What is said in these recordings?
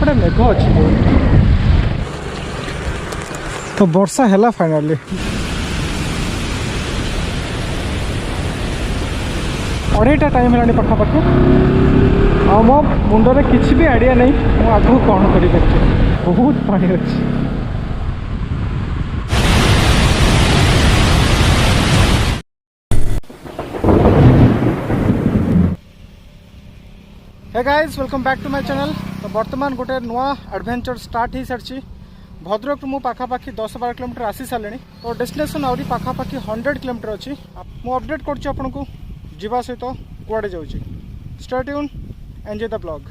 सेपटे मेघ अच्छी तो वर्षा है फाइनाली 2:30 टाइम है पाखापाखि आ मो मुंडे किसी भी आइडिया नहीं मु आगू कौन कर बहुत पानी अच्छी। Hey guys welcome back to my channel. तो बर्तमान गोटे नुआ एडवेंचर स्टार्ट हो सारी भद्रक मु पाखापाखि 10-12 किलोमीटर आसी सारे तो डेस्टिनेशन आहरी पाखापाखि 100 किलोमीटर अच्छी मु अपडेट करछि आपनको जीवा सहित कुआडे जाउछि। Stay tune enjoy the blog.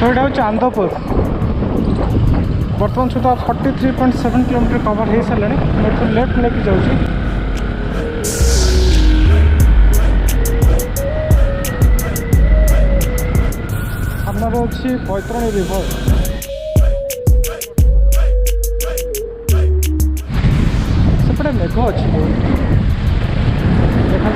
तो यहाँ हूँ आंदपुर बर्तमान सुधा 43.7 किलोमीटर कवर हो सारे मैं लेफ्ट लेके जाऊँगी। सामने अच्छी बैतरणी रिवर सेपटे मेघ अच्छी देखा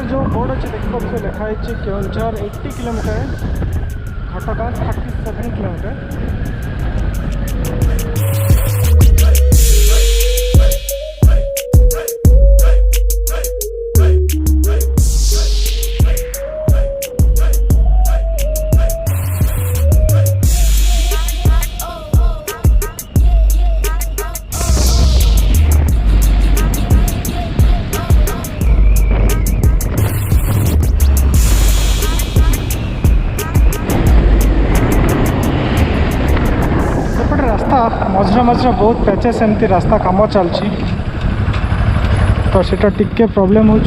जो बोर्ड अच्छे देखिए लिखाई केवंझर 80 किलोमीटर घटका 37 किलोमीटर। मझे मझे बहुत पैचेस एमती रास्ता काम चलती तो सेटा टिके प्रॉब्लम हो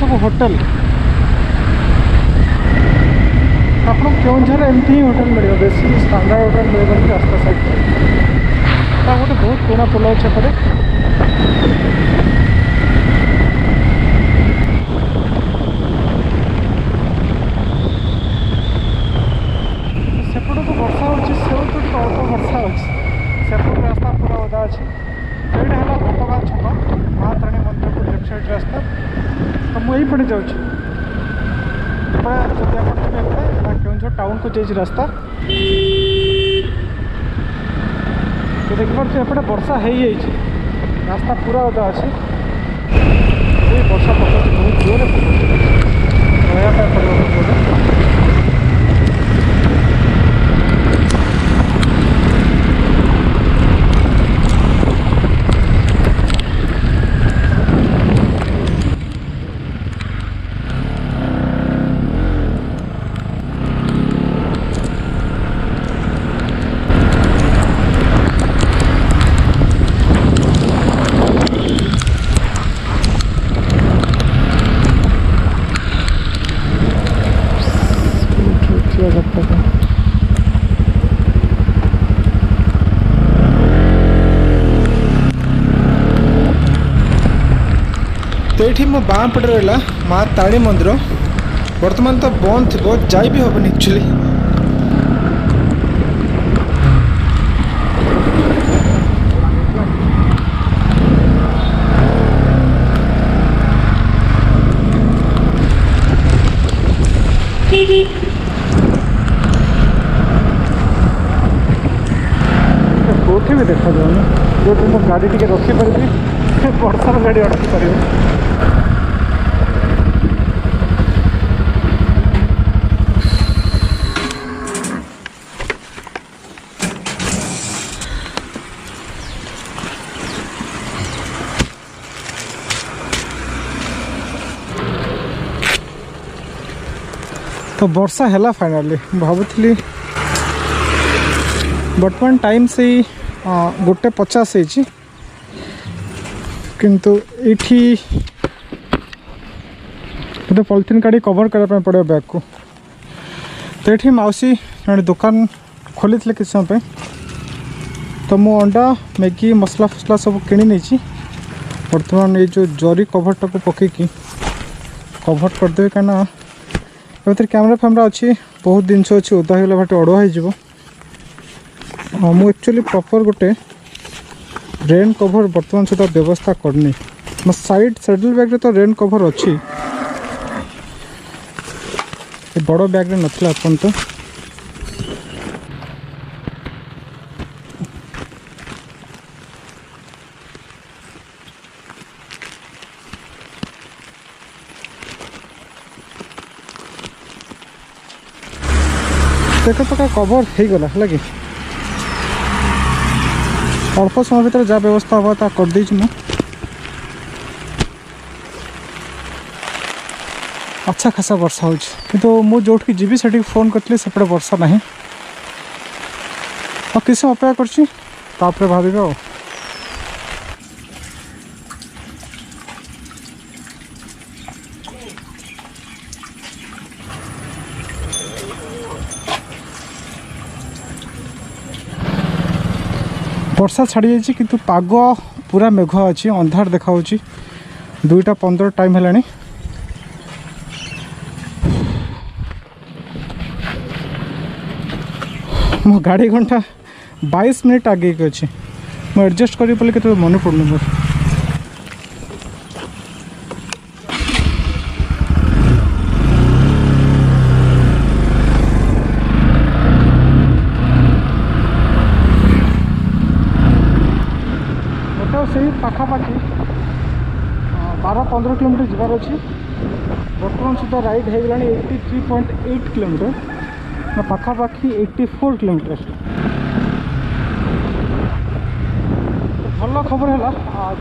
सब होटल आप केवंझर एमती ही होटल मिले बेसी स्टैंडर्ड होटल मिले रास्ता साइड गोटे बहुत पुराना पोल अच्छे पड़े वर्षा अल्प वर्षा सेपट रास्ता पूरा ओदा अच्छे यहाँ है घटगा छक माँ तारिणी मंदिर को लेफ्ट साइड रास्ता तो मुझे पड़े जाऊँ केवंझर टाउन को जाइए रास्ता तो देखिए एपटे वर्षा हो रास्ता पूरा ओदा अच्छे वर्षा पकड़ बहुत जोर रहा पड़े तो ये मो बाँ पटे रहा माँ तारिणी मंदिर बर्तमान तो बंद थी जाई भी हेनी एक्चुअली कौटी भी देखा जाऊना जो तुम गाड़ी टी रखिपारि वर्षार गाड़ी अटकी पार। तो वर्षा है फाइनाली भावुली बर्तमान टाइम से 1:50 किंतु ये गोटे पॉलिथीन काढ़ी कवर करने पड़ो बैग को। तो ये मौसी जड़े दुकान खोली थे किसी समय तो मु अंडा मैगी मसला फसला सब किणी नहीं बर्तमान ये जो जरी कभरटा को पकईकि कभर करदेवी कहीं ये कैमेरा फैमेरा अच्छी बहुत जिनस अच्छी ओदा होगा भाटे अड़ुआ हो मु एक्चुअली प्रॉपर गोटे रेन कभर बर्तमान सुधा व्यवस्था करनी मो साइड सेडल बैग रे तो रेन कभर अच्छी बड़ बैग रे नथिला अपन तो देख पका कभर हो गला है कि अल्प समय भर जहाँ व्यवस्था हम ता कर देछि मु अच्छा खासा वर्षा हो तो मु जोठी जीवी से फोन करती सेपटे वर्षा ना और किस अपेक्षा कर भावे आ वर्षा छाड़ी जाइए किंतु पाग पूरा मेघ अच्छी अंधार देखा 2:15 टाइम है मो गाड़ी घंटा 22 मिनट आगे अच्छी मुझे एडजस्ट करी बोले के मन पड़नी मोर से पाखापाखि 12-15 किलोमीटर जीवार अच्छी बर्तमान सुधा राइड हो गला 83.8 किलोमीटर पाखापाखि 84 किलोमीटर भल खबर है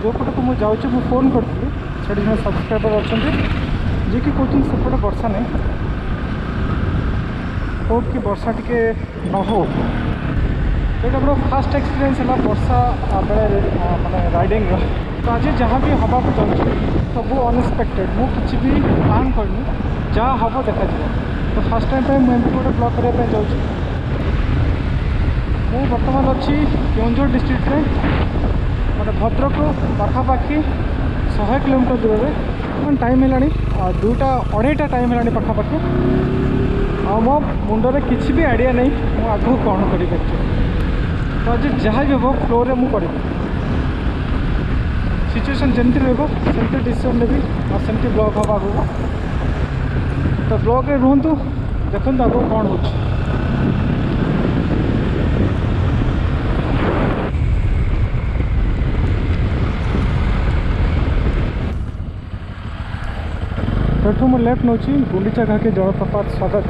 जो पटे को मुझे जाऊँ मुझे फोन करी से सब्सक्राइबर अच्छा जी कि कहते सेपटे वर्षा नहीं होप कि वर्षा टी न हो ये मोर फास्ट एक्सपीरियंस है वर्षा बेले माने राइडिंग तो आज जहाँ भी हवा को जाऊँगी सब अनएक्सपेक्टेड मु किसी भी प्लान करनी जहाँ हम देखा तो फास्ट टाइम पे मुझे गोटे ब्लॉग करने जाऊँगी मु बर्तमान अच्छी केउंझर डिस्ट्रिक्ट में माने भद्रक पाखापाखि 100 किलोमीटर दूर में टाइम है 2:28 टाइम है पाखापाखि आ मो मुंडे किसी भी आइडिया नहीं मु आगू कौन करी तो आज जहाँ भी हम फ्लो रे मुझे सिचुएशन जमती रही डिसीजन नेबी और सेमती ब्लॉग हम आगू तो ब्लॉग रे रुहतु देखो आगू कौन हो तो मुझे लेफ्ट नौ गुंडीचाघागी जलप्रपात स्वागत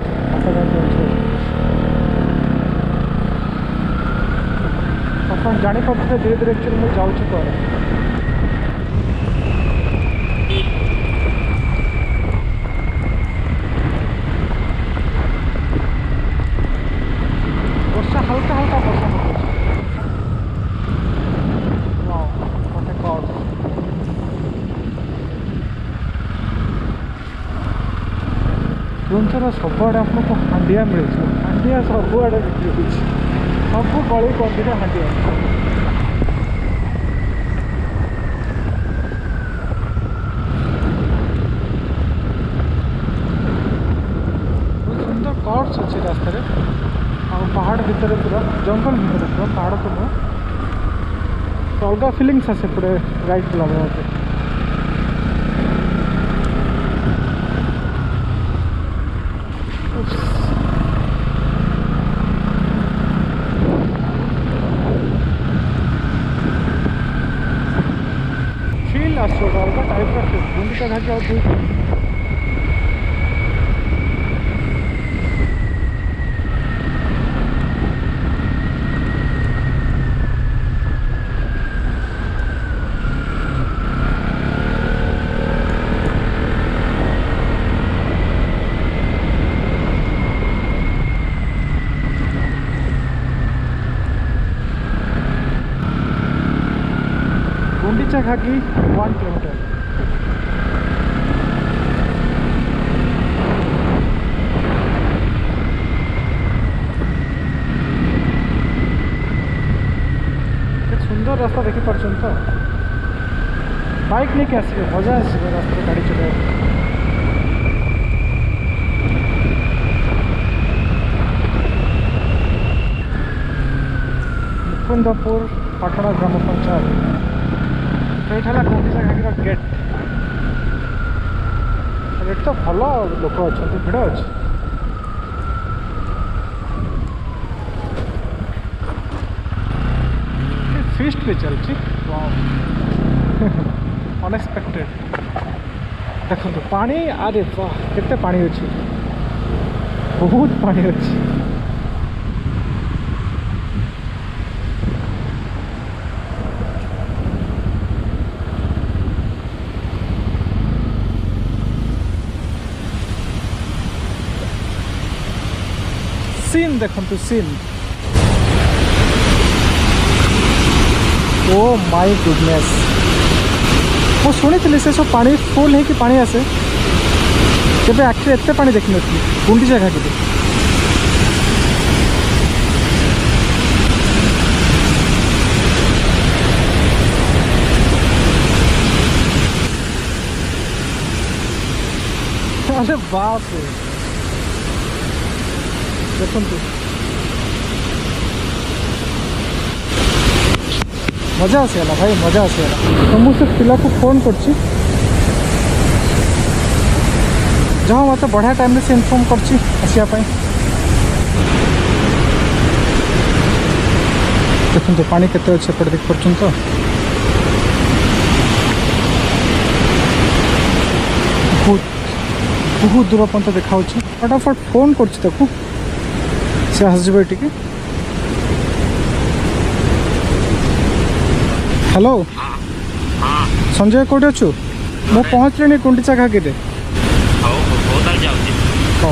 अपन जापर धीरे धीरे एक्चुअली मुझे जाऊँ कह वर्षा हल्का हल्का वर्षा केउंझर सबुआड़े आपको हांडिया मिले हांडिया सबुआड़े बिक्री हो सब गली कंदी हांडिया बहुत सुंदर कर्व्स अच्छे रास्ता पहाड़ भितर पूरा जंगल भितर पूरा पहाड़ तो नुह तो अलग फिलिंग्स आसे पड़े राइड कला बेले फील अलग टाइप का गुंडीचाघागी और Gundichaghagi 1 kilometer. सुंदर रास्ता देखी पार्छन तो बाइक नहीं के आसबे मजा आसबे रास्ता गाड़ी चलाए मुकुंदपुर पाटना ग्राम पंचायत ये गुंडिचाघागी गेट तो भल लोक अच्छा भिड़ अच्छे फीस्ट भी चलती अनएक्सपेक्टेड देखो तो पानी अरे वाह केते पानी अच्छी बहुत पानी अच्छी सीन देखो तो सीन ओ माय गुडनेस वो शुणी से सब पानी फुल है कि पानी आसे केबे आखिर एते पानी देखी नथी गुंडिचाघागी अरे बाप रे देखो मजा आसगला भाई मजा आसगला तो मुझे पिला को फोन करछि जहाँ मत बढ़िया टाइम से इनफॉर्म करछि आसिया पाई देखो तो पानी केते अच्छे पड़ देख परछन तो बहुत बहुत दूर पर्यंत देखा फटाफट फोन करछि ताकू से आसजबे टिके हेलो संजय कौटे अच्छु मु पहुँचली गुंडिचाघागी रे। हौ हौ ताल जाउछि। हौ